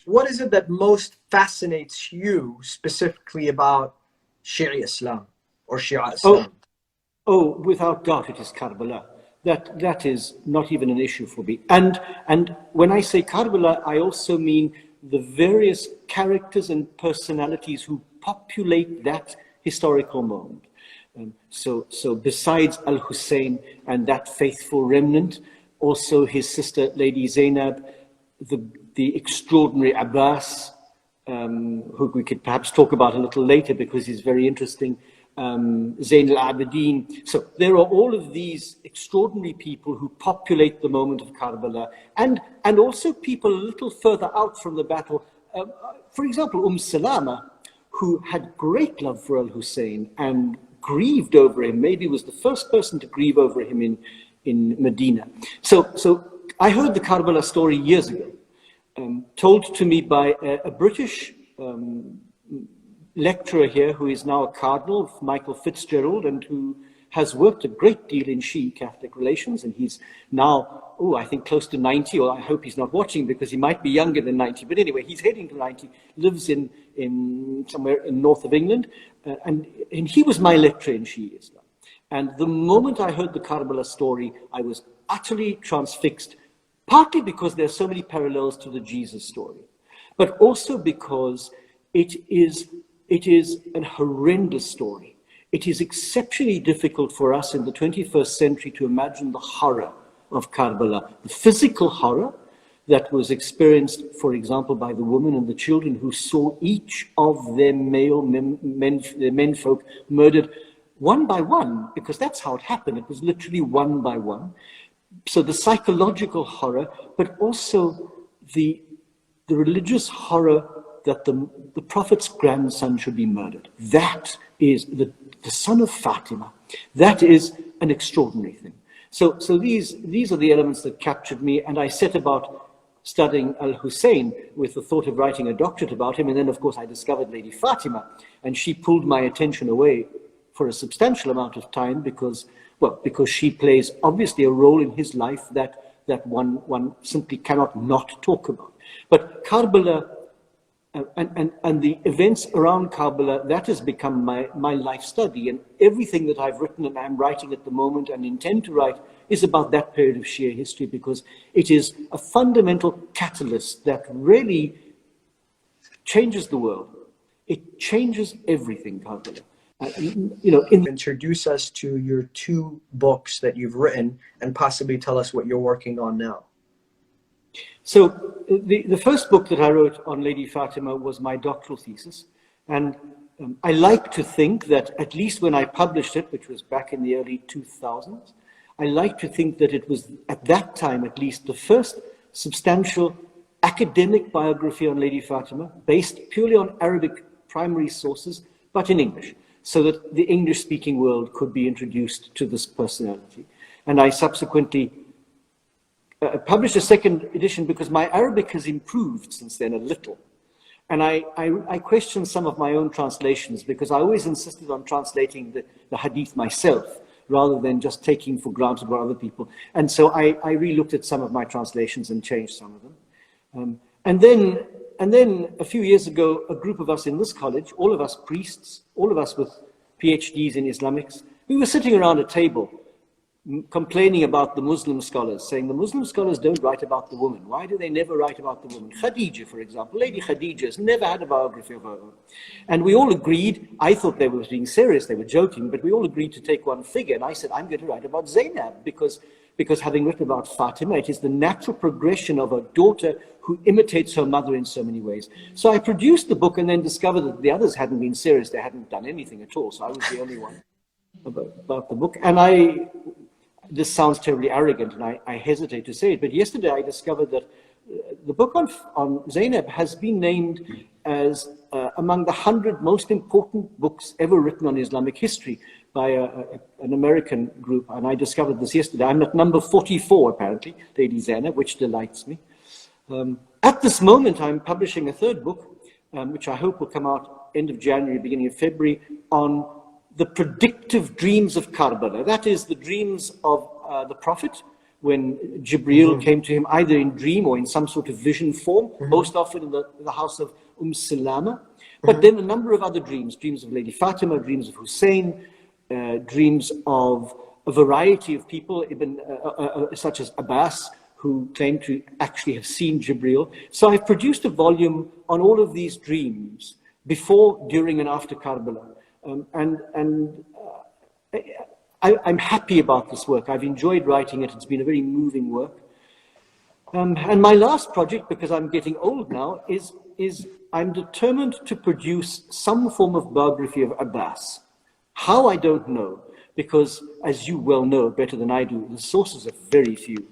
what is it that most fascinates you specifically about Shia Islam or Shia Islam? Oh, without doubt it is Karbala. That is not even an issue for me. And when I say Karbala, I also mean the various characters and personalities who populate that historical moment. So besides Al-Hussein and that faithful remnant, also his sister Lady Zainab, the extraordinary Abbas, who we could perhaps talk about a little later because he's very interesting, Zain al-Abidin. So there are all of these extraordinary people who populate the moment of Karbala, and also people a little further out from the battle. For example, Salama, who had great love for Al-Hussein and grieved over him, maybe was the first person to grieve over him in Medina. So I heard the Karbala story years ago, told to me by a British lecturer here who is now a cardinal, Michael Fitzgerald, and who has worked a great deal in Shia Catholic relations, and he's now, I think close to 90, or I hope he's not watching because he might be younger than 90, but anyway, he's heading to 90, lives in somewhere in north of England, and he was my lecturer in Shia Islam. And the moment I heard the Karbala story, I was utterly transfixed, partly because there are so many parallels to the Jesus story, but also because it is a horrendous story. It is exceptionally difficult for us in the 21st century to imagine the horror of Karbala, the physical horror that was experienced, for example, by the women and the children who saw each of their male menfolk murdered one by one, because that's how it happened. It was literally one by one. So the psychological horror, but also the religious horror that the Prophet's grandson should be murdered. That is the son of Fatima. That is an extraordinary thing. So these are the elements that captured me, and I set about studying Al-Hussein with the thought of writing a doctorate about him, and then of course I discovered Lady Fatima, and she pulled my attention away for a substantial amount of time because she plays obviously a role in his life that one simply cannot not talk about. But Karbala and the events around Karbala, that has become my life study, and everything that I've written and I'm writing at the moment and intend to write is about that period of Shia history, because it is a fundamental catalyst that really changes the world. It changes everything, Karbala. Introduce us to your 2 books that you've written and possibly tell us what you're working on now. So the first book that I wrote on Lady Fatima was my doctoral thesis, and I like to think that at least when I published it, which was back in the early 2000s, I like to think that it was at that time at least the first substantial academic biography on Lady Fatima based purely on Arabic primary sources, but in English, so that the English-speaking world could be introduced to this personality. And I subsequently published a second edition because my Arabic has improved since then a little. And I questioned some of my own translations because I always insisted on translating the hadith myself rather than just taking for granted what other people. And so I re-looked at some of my translations and changed some of them. And then a few years ago, a group of us in this college, all of us priests, all of us with PhDs in Islamics, we were sitting around a table complaining about the Muslim scholars, saying the Muslim scholars don't write about the woman. Why do they never write about the woman? Khadija, for example, Lady Khadija has never had a biography of her own. And we all agreed, I thought they were being serious, they were joking, but we all agreed to take one figure. And I said, I'm going to write about Zainab because having written about Fatima, it is the natural progression of a daughter who imitates her mother in so many ways. So I produced the book and then discovered that the others hadn't been serious. They hadn't done anything at all. So I was the only one about the book. And this sounds terribly arrogant, and I hesitate to say it, but yesterday I discovered that the book on Zainab has been named as among the 100 most important books ever written on Islamic history by an American group, and I discovered this yesterday. I'm at number 44, apparently, Lady Zainab, which delights me. At this moment, I'm publishing a 3rd book, which I hope will come out end of January, beginning of February, on the predictive dreams of Karbala. That is the dreams of the Prophet, when Jibreel came to him either in dream or in some sort of vision form, most often in the house of Salama. But then a number of other dreams, dreams of Lady Fatima, dreams of Hussein, dreams of a variety of people, such as Abbas, who claimed to actually have seen Jibreel. So I've produced a volume on all of these dreams before, during, and after Karbala. I'm happy about this work. I've enjoyed writing it. It's been a very moving work. And my last project, because I'm getting old now, is I'm determined to produce some form of biography of Abbas. How, I don't know, because as you well know better than I do, the sources are very few,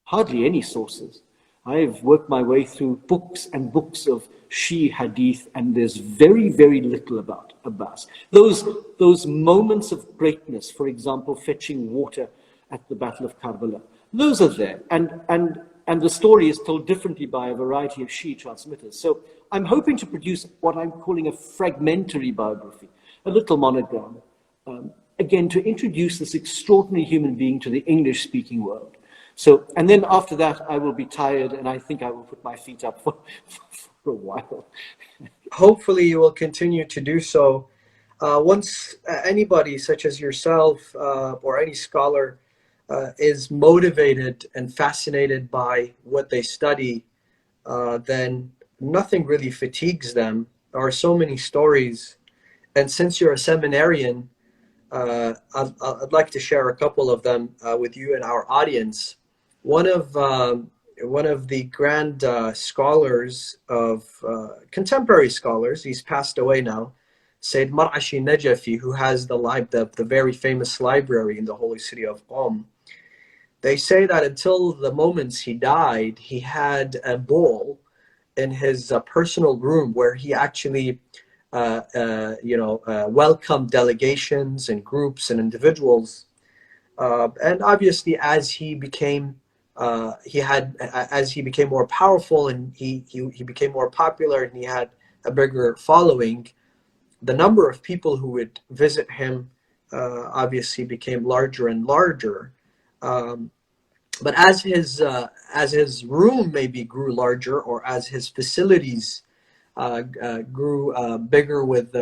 hardly any sources. I've worked my way through books and books of Shî'î Hadith, and there's very, very little about Abbas. Those moments of greatness, for example, fetching water at the Battle of Karbala, those are there. And the story is told differently by a variety of Shî'î transmitters. So I'm hoping to produce what I'm calling a fragmentary biography, a little monogram, again, to introduce this extraordinary human being to the English-speaking world. So, and then after that, I will be tired, and I think I will put my feet up for a while. Hopefully you will continue to do so. Once anybody such as yourself or any scholar is motivated and fascinated by what they study, then nothing really fatigues them. There are so many stories. And since you're a seminarian, I'd like to share a couple of them with you and our audience. One of the grand scholars of contemporary scholars, he's passed away now, Sayyid Mar'ashi Najafi, who has the very famous library in the holy city of Qom. They say that until the moments he died, he had a bowl in his personal room where he actually welcomed delegations and groups and individuals. And obviously, as he became more powerful and he became more popular and he had a bigger following, the number of people who would visit him obviously became larger and larger. But as his room maybe grew larger, or as his facilities grew bigger with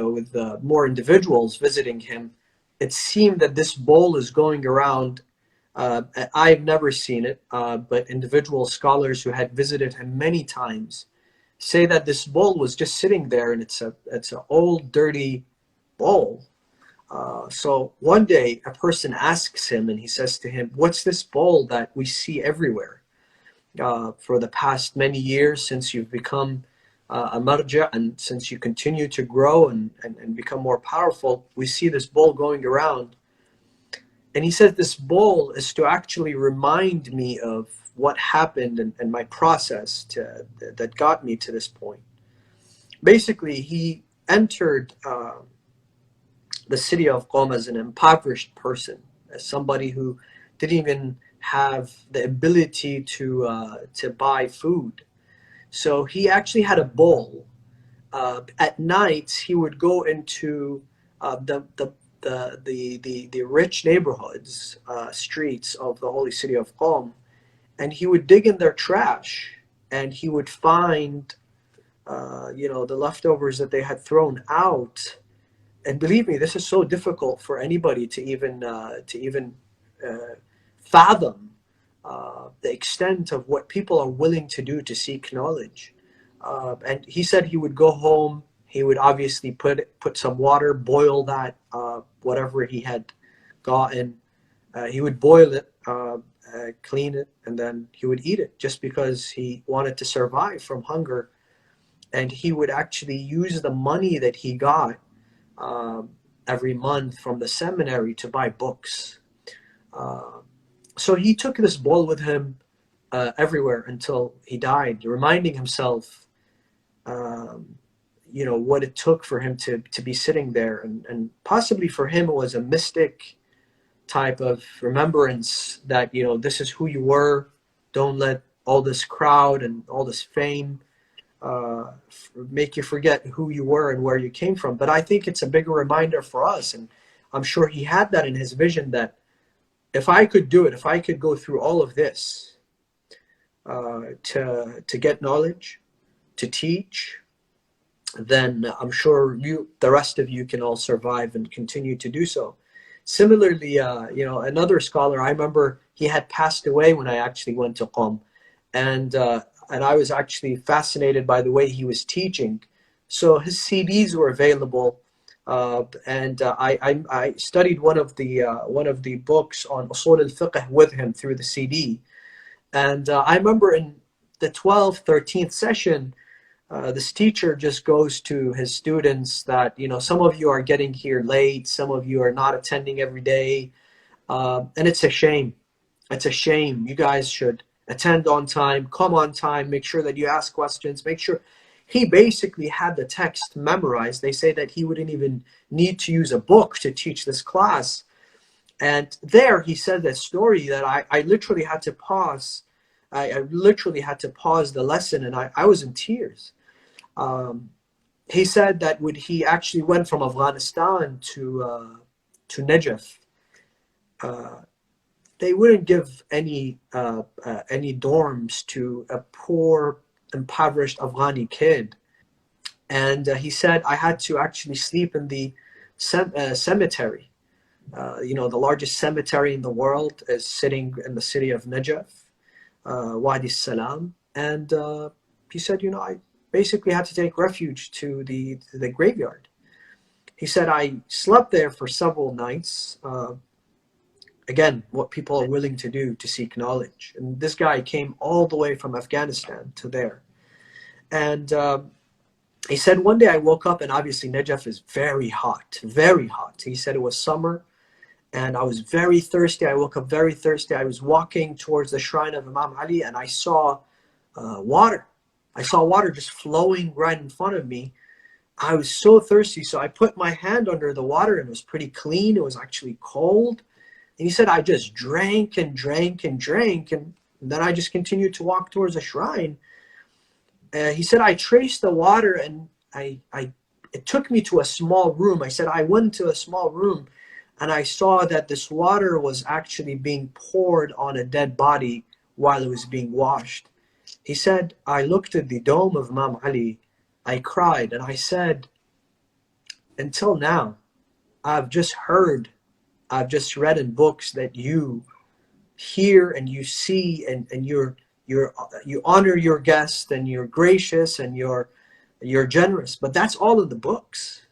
more individuals visiting him, it seemed that this bowl is going around. I've never seen it, but individual scholars who had visited him many times say that this bowl was just sitting there, and it's an old, dirty bowl. So one day a person asks him, and he says to him, "What's this bowl that we see everywhere? For the past many years, since you've become a marja, and since you continue to grow and become more powerful, we see this bowl going around." And he says, "This bowl is to actually remind me of what happened and my process that got me to this point." Basically, he entered the city of Qom as an impoverished person, as somebody who didn't even have the ability to buy food. So he actually had a bowl. At nights, he would go into the rich neighborhoods, streets of the holy city of Qom, and he would dig in their trash, and he would find, the leftovers that they had thrown out. And believe me, this is so difficult for anybody to even fathom the extent of what people are willing to do to seek knowledge. And he said he would go home. He would obviously put some water, boil that, whatever he had gotten. He would boil it, clean it, and then he would eat it just because he wanted to survive from hunger. And he would actually use the money that he got every month from the seminary to buy books. So he took this bowl with him everywhere until he died, reminding himself what it took for him to be sitting there, and possibly for him it was a mystic type of remembrance that this is who you were. Don't let all this crowd and all this fame make you forget who you were and where you came from. But I think it's a bigger reminder for us, and I'm sure he had that in his vision, that if I could do it, if I could go through all of this to get knowledge, to teach, then I'm sure the rest of you can all survive and continue to do so. Similarly, another scholar, I remember he had passed away when I actually went to Qom, and I was actually fascinated by the way he was teaching. So his CDs were available, and I studied one of the books on Usul al-Fiqh with him through the CD. And I remember in the 12th, 13th session, this teacher just goes to his students that, some of you are getting here late, some of you are not attending every day, and it's a shame. It's a shame. You guys should attend on time, come on time, make sure that you ask questions, make sure. He basically had the text memorized. They say that he wouldn't even need to use a book to teach this class. And there he said that story that I literally had to pause. I literally had to pause the lesson, and I was in tears. He said that when he actually went from Afghanistan to Najaf, they wouldn't give any dorms to a poor, impoverished Afghani kid. And he said, I had to actually sleep in the cemetery. The largest cemetery in the world is sitting in the city of Najaf, Wadi Salam. And he said, I basically had to take refuge to the graveyard. He said, I slept there for several nights. Again, what people are willing to do to seek knowledge. And this guy came all the way from Afghanistan to there. And he said, one day I woke up, and obviously Najaf is very hot, very hot. He said it was summer, and I was very thirsty. I woke up very thirsty. I was walking towards the shrine of Imam Ali, and I saw water. I saw water just flowing right in front of me. I was so thirsty, so I put my hand under the water, and it was pretty clean. It was actually cold. And he said, I just drank and drank and drank, and then I just continued to walk towards the shrine. He said, I traced the water, and it took me to a small room. I said, I went to a small room, and I saw that this water was actually being poured on a dead body while it was being washed. He said, I looked at the dome of Imam Ali, I cried, and I said, until now, I've just read in books that you hear and you see, and you honor your guests, and you're gracious, and you're generous, but that's all in the books.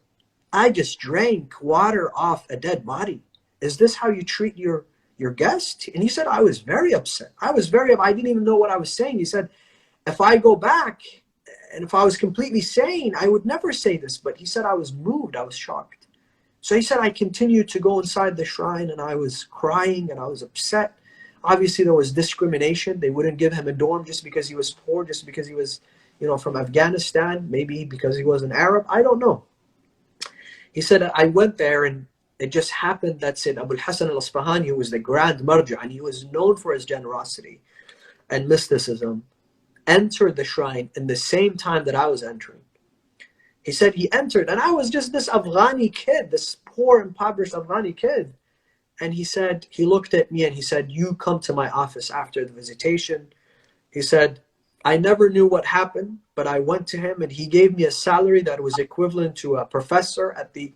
I just drank water off a dead body. Is this how you treat your guest? And he said, I was very upset. I didn't even know what I was saying. He said, if I go back and if I was completely sane, I would never say this. But he said, I was moved. I was shocked. So he said, I continued to go inside the shrine, and I was crying and I was upset. Obviously, there was discrimination. They wouldn't give him a dorm just because he was poor, just because he was, from Afghanistan, maybe because he was an Arab. I don't know. He said, I went there, and it just happened that Sayyid Abu al-Hasan al-Asfahani, who was the grand marja, and he was known for his generosity and mysticism, entered the shrine in the same time that I was entering. He said he entered, and I was just this Afghani kid, this poor, impoverished Afghani kid. And he said, he looked at me and he said, you come to my office after the visitation. He said, I never knew what happened, but I went to him, and he gave me a salary that was equivalent to a professor at the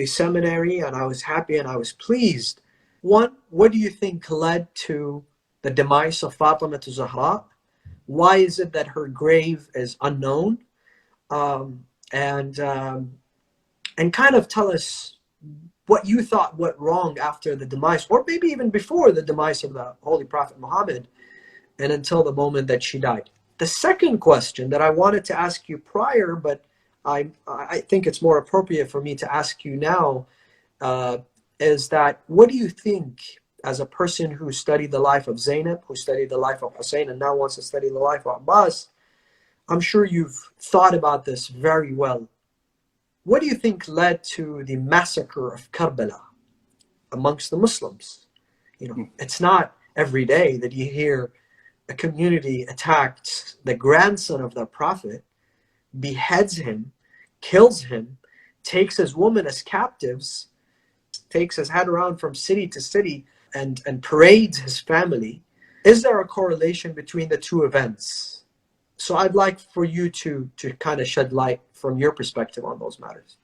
seminary, and I was happy and I was pleased. One, what do you think led to the demise of Fatima to Zahra? Why is it that her grave is unknown? And kind of tell us what you thought went wrong after the demise, or maybe even before the demise of the Holy Prophet Muhammad, and until the moment that she died. The second question that I wanted to ask you prior, but I think it's more appropriate for me to ask you now, is that what do you think, as a person who studied the life of Zainab, who studied the life of Hussein, and now wants to study the life of Abbas? I'm sure you've thought about this very well. What do you think led to the massacre of Karbala amongst the Muslims? It's not every day that you hear a community attacked the grandson of the Prophet, beheads him, kills him, takes his women as captives, takes his head around from city to city, and parades his family, is there a correlation between the two events? So I'd like for you to kind of shed light from your perspective on those matters.